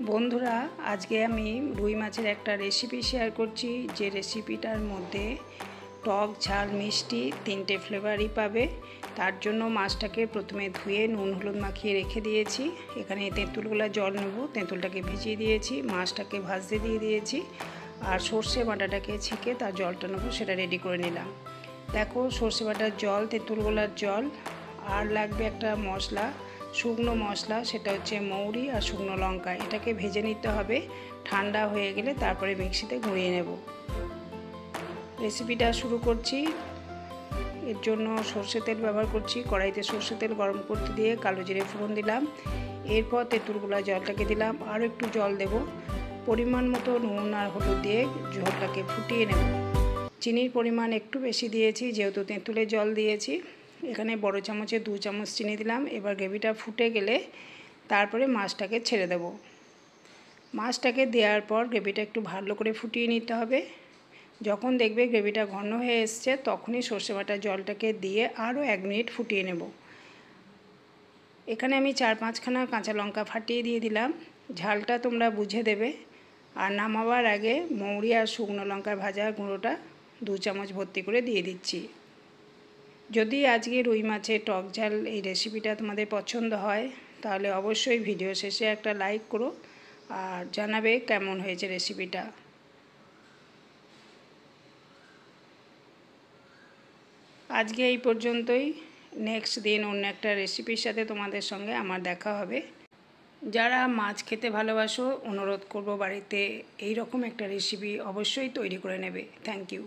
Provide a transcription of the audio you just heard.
বন্ধুরা, আজকে আমি রুই মাছের একটা রেসিপি শেয়ার করছি, যে রেসিপিটার মধ্যে টক ঝাল মিষ্টি তিনটে ফ্লেভারই পাবে। তার জন্য মাছটাকে প্রথমে ধুয়ে নুন হলুদ মাখিয়ে রেখে দিয়েছি। এখানে তেঁতুলগুলো জল নেব, তেঁতুলটাকে ভিজিয়ে দিয়েছি, মাছটাকে ভাজতে দিয়ে দিয়েছি, আর সর্ষে বাটাটাকে ছেঁকে তার জলটা নেবো, সেটা রেডি করে নিলাম। দেখো, সর্ষে বাটার জল, তেঁতুলগুলার জল, আর লাগবে একটা মশলা, শুকনো মশলা, সেটা হচ্ছে মৌরি আর শুকনো লঙ্কা। এটাকে ভেজে নিতে হবে, ঠান্ডা হয়ে গেলে তারপরে মিক্সিতে গুঁড়িয়ে নেব। রেসিপিটা শুরু করছি। এর জন্য সর্ষে তেল ব্যবহার করছি। কড়াইতে সর্ষে তেল গরম করতে দিয়ে কালো জিরে ফোড়ন দিলাম। এরপর তেঁতুলগুলা জলটাকে দিলাম, আরও একটু জল দেব। পরিমাণ মতো নুন আর হলুদ দিয়ে ঝোলটাকে ফুটিয়ে নেব। চিনির পরিমাণ একটু বেশি দিয়েছি, যেহেতু তেঁতুলের জল দিয়েছি। এখানে বড় চামচে 2 চামচ চিনি দিলাম। এবার গ্রেভিটা ফুটে গেলে তারপরে মাছটাকে ছেড়ে দেব। মাছটাকে দেওয়ার পর গ্রেভিটা একটু ভালো করে ফুটিয়ে নিতে হবে। যখন দেখবে গ্রেভিটা ঘন হয়ে এসছে, তখনই সর্ষে বাটার জলটাকে দিয়ে আরও 1 মিনিট ফুটিয়ে নেব। এখানে আমি 4-5খানা কাঁচা লঙ্কা ফাটিয়ে দিয়ে দিলাম। ঝালটা তোমরা বুঝে দেবে। আর নামাবার আগে মৌরি আর শুকনো লঙ্কার ভাজা গুঁড়োটা 2 চামচ ভর্তি করে দিয়ে দিচ্ছি। যদি আজকে রুই মাছের টক ঝাল এই রেসিপিটা তোমাদের পছন্দ হয়, তাহলে অবশ্যই ভিডিও শেষে একটা লাইক করো আর জানাবে কেমন হয়েছে রেসিপিটা। আজকে এই পর্যন্তই। নেক্সট দিন অন্য একটা রেসিপির সাথে তোমাদের সঙ্গে আমার দেখা হবে। যারা মাছ খেতে ভালোবাসো, অনুরোধ করব বাড়িতে এই রকম একটা রেসিপি অবশ্যই তৈরি করে নেবে। Thank you.